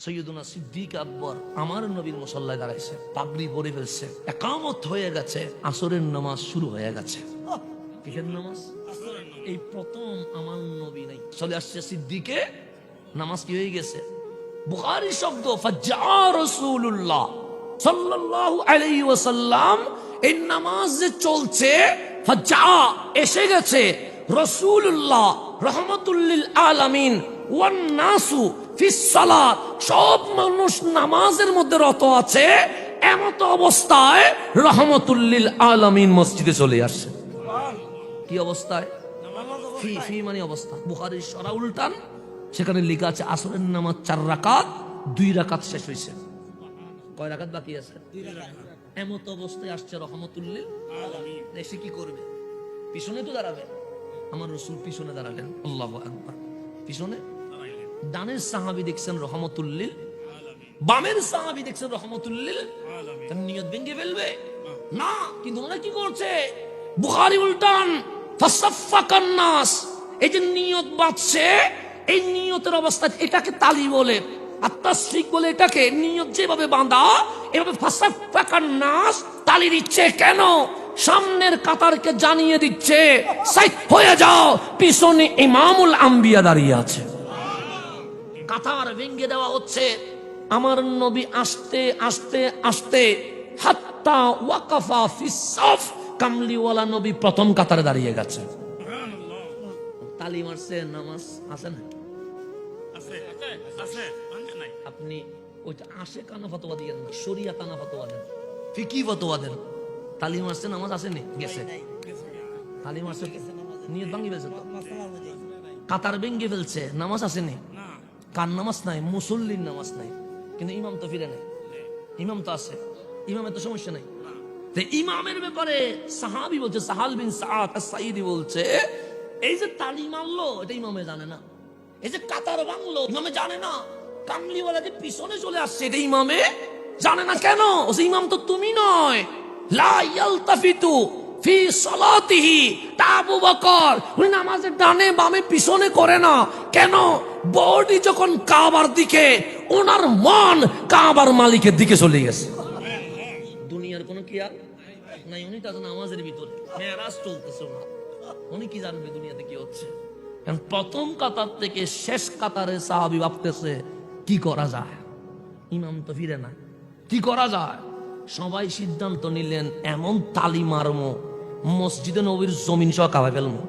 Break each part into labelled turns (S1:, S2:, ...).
S1: সৈয়দুনা সিদ্দিক আকবর আমার নবীর মুসাল্লায় দাঁড়াইছে, পাগড়ি পরে ফেলছে, একামত হয়ে গেছে, আসরের নামাজ শুরু হয়ে গেছে। কিসের নামাজ? এই প্রথম আমার নবী নাই, চলে আসছে সিদ্দিকে, নামাজ কি হয়ে গেছে। বুখারী শব্দ ফাজ্জা রাসূলুল্লাহ সাল্লাল্লাহু আলাইহি ওয়াসাল্লাম, এই নামাজ যে চলছে, ফাজ্জা এসে গেছে রাসূলুল্লাহ রাহমাতুল লিল আলামিন ওয়ান নাসু ফিস সালাত, সব মানুষ নামাজের মধ্যে রত আছে, এমত অবস্থায় রাহমাতুল লিল আলামিন মসজিদে চলে আসছে। কি অবস্থায়? ফি ফি মানে অবস্থা। বুখারীর সরা উল্টান, সেখানে লেখা আছে আসরের নামাজ 4 রাকাত, 2 রাকাত শেষ হয়েছে, কয় রাকাত বাকি আছে? 2 রাকাত। এমত অবস্থায় আসছে রাহমাতুল লিল আলামিন। এসে কি করবে? পিছনে তো দাঁড়াবে। আমার রাসূল পিছনে দাঁড়ালেন, আল্লাহু আকবার। পিছনে ডানের সাহাবী দেখছেন রাহমাতুল লিল আলামিন, বামের সাহাবী দেখছেন রাহমাতুল লিল আলামিন। তার নিয়ত ভেঙে ফেলবে না, কিন্তু ওরা কি করছে? বুখারী উল্টান ফাসাফফাকান নাস, এই যে নিয়ত বাঁধছে, এই নিয়তের অবস্থা, এটাকে তালি বলে, আর তাসফিক বলে এটাকে। নিয়ত যেভাবে বাঁধা, এভাবে ফাসাফফাকান নাস তালি দিচ্ছে। কেন? সামনের কাতারকে জানিয়ে দিচ্ছে সাইড হয়ে যাও, পিছনে ইমামুল আম্বিয়া দাঁড়িয়ে আছে। কাতার ভেঙে দেওয়া হচ্ছে। আমার নবী আস্তে আস্তে আস্তে হাত্তা ওয়াকাফা ফিস সাফ, কামলিওয়ালা নবী প্রথম কাতারে দাঁড়িয়ে গেছে। তালি মারছে, নামাজ আছে না? আপনি ওইটা আসে কানা ফতোয়া দিয়ে দেন, শরিয়া কানা ফতোয়া দেন, ফিকি ফতোয়া দেন। তালি মারছে, নামাজ আসেনি? গেছে। তালি মারছে, নিয়ত ভাঙি ফেলছে, কাতার ভেঙে ফেলছে, নামাজ আসেনি। কার নামাজ নাই? মুসল্লির নামাজ নাই, কিন্তু ইমাম তো ফিরে নাই। ইমাম তো আছে, ইমামের তো সমস্যা নাই। ইমামের ব্যাপারে সাহাবী বলছে, সাহাল বিন সাআদ আস-সাঈদী বলছে, এই যে তালি মারলো এটা ইমামে জানে না, এই যে কাতার ভাঙলো ইমামে জানে না, কামলিওয়ালা যে পিছনে চলে আসছে এটা ইমামে জানে না। কেন? ও ইমাম তো তুমি নয়। লা ইয়ালতাফিতু ফি সালাতিহি, তা আবু বকর, উনি নামাজের ডানে বামে পিছনে করে না। কেন? বডি যখন কাবার দিকে, ওনার মন কাবার মালিকের দিকে চলে গেছে। দুনিয়ার কোনো খেয়াল নাই, উনি তার নামাজের ভিতরে মেরাজ চলতেছে না, উনি কি জানবে দুনিয়াতে কি হচ্ছে। কারণ প্রথম কাতার থেকে শেষ কাতারে সাহাবী ভাবতেছে কি করা যায়, ইমাম তো ফিরে না, কি করা যায়। সবাই সিদ্ধান্ত নিলেন এমন তালি মারমো মসজিদে নবীর জমিন সহ কাঁপায় ফেলবো।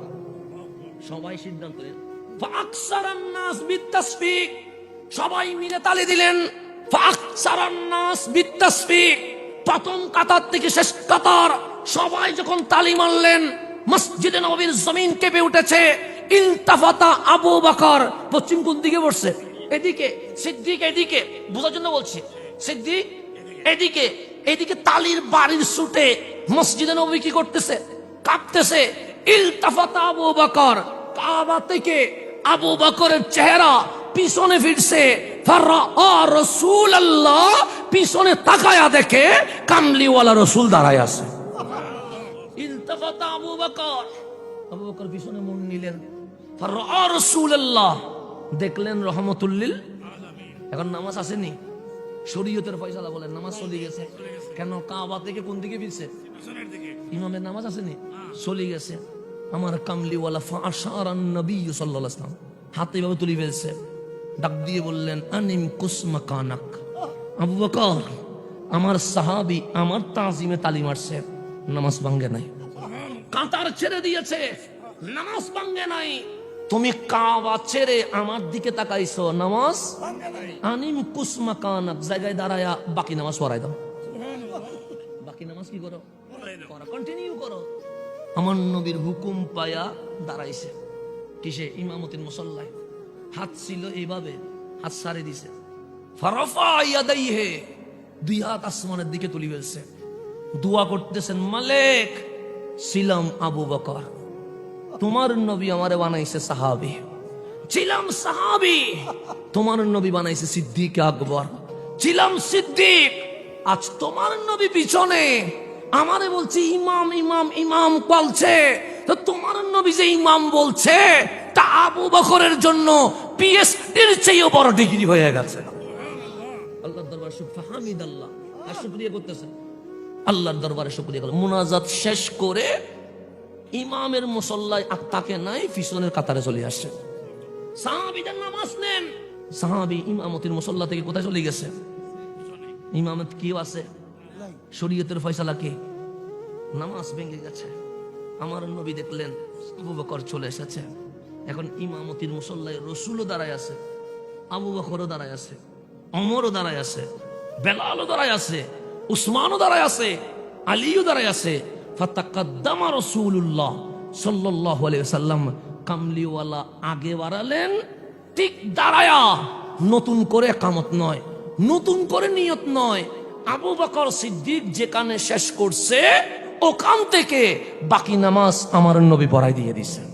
S1: সবাই সিদ্ধান্ত নিলেন, ফাকসারান নাস বিতাসফিক, সবাই মিলে তালি দিলেন। ফাকসারান নাস বিতাসফিক, প্রথম কাতার থেকে শেষ কাতার সবাই যখন তালি মারলেন, মসজিদে নববীর জমিন কেঁপে উঠেছে। ইলতাফাতা আবু বকর, পশ্চিম কোন দিকে বসছে? এদিকে। সিদ্দিক এদিকে, বোঝার জন্য বলছি, সিদ্দিক এদিকে। এদিকে তালির বাড়ির সুটে মসজিদে নববী কি করতেছে? কাঁপতেছে। ইলতাফাতা আবু বকর, কাবা থেকে আবু বকরের চেহারা পিছনে ফিরছে। ফারাআ রাসূলুল্লাহ, পিছনে তাকায়া দেখে কামলিওয়ালা রাসূল দাঁড়ায় আছে। ইলতাফাতা আবু বকর, আবু বকর পিছনে মুখ নিলেন। ফারাআ রাসূলুল্লাহ, দেখলেন রাহমাতুল লিল আলামিন। এখন নামাজ আসেনি, শরীয়তের ফয়সালা বলেন নামাজ চলে গেছে। কেন? কাবা থেকে কোন দিকে ফিরছে? ইমামের নামাজ আসেনি, চলে গেছে। আমার কামলিওয়ালা ফাআশারান নবী সাল্লাল্লাহু আলাইহি ওয়াসাল্লাম, হাতে এভাবে তুলে ফেলছে, ডাক দিয়ে বললেন আনিম কুসমাকানাক। আবু বকর, আমার সাহাবী আমার তাজিমে তালি মারছে, নামাজ ভাঙে নাই। কাতার ছেড়ে দিয়েছে, নামাজ ভাঙে নাই। তুমি কাবা ছেড়ে আমার দিকে তাকাইছো, নামাজ আনিম কুসমাকানাক, জায়গায় দাঁড়ায়া বাকি নামাজ পড়াই দাও। বাকি নামাজ কি করো? কন্টিনিউ করো। আমার নবীর হুকুম পায়া দাঁড়াইছে। কিসে? ইমামতির মুসাল্লায়। হাত ছিল এইভাবে, হাত সারে দিছে। ফারাফা ইয়াদাইহি, 2 হাত আসমানের দিকে তুলে ফেলছে, দোয়া করতেছেন, মালিক ছিলাম আবু বকর, তোমার নবী আমারে বানাইছে সাহাবী, ছিলাম সাহাবী, তোমার নবী বানাইছে সিদ্দিক আকবর, ছিলাম সিদ্দিক, আজ তোমার নবী পিছনে আমারে বলছে ইমাম ইমাম ইমাম বলছে, তো তোমার নবী যে ইমাম বলছে তা আবু বকরের জন্য পিএইচডির চেয়েও বড় ডিগ্রি হয়ে গেছে। আল্লাহর দরবারে ফাহামিদাল্লাহ, আর শুকরিয়া করতেছেন, আল্লাহর দরবারে শুকরিয়া করলেন। মুনাজাত শেষ করে ইমামের মুসল্লায় আর তাকে নাই, পিছনের কাতারে চলে আসছে। সাহাবীদের নামাজ নেন, সাহাবী ইমামতির মুসল্লা থেকে কোথায় চলে গেছে? ইমামত কি আছে? শরীয়তের ফয়সালা কি? নামাজ ভেঙে গেছে। আমার নবী দেখলেন আবু বকর চলে এসেছে, এখন ইমামতির মুসল্লায় রসুলও দাঁড়ায় আছে, আবু বকরও দাঁড়ায় আছে, ওমরও দাঁড়ায় আছে, বেলালও দাঁড়ায় আছে, উসমানও দাঁড়ায় আছে, আলীও দাঁড়ায় আছে। ফাতাকাদ্দামা রাসূলুল্লাহ সাল্লাল্লাহু আলাইহি ওয়াসাল্লাম, কামলিওয়ালা আগে বাড়ালেন, ঠিক দাঁড়ায়া, নতুন করে কামত নয়, নতুন করে নিয়ত নয়। আবু বকর সিদ্দিক যেখানে শেষ করছে ওখান থেকে বাকি নামাজ আমার নবী পড়াই দিয়ে দিয়েছেন।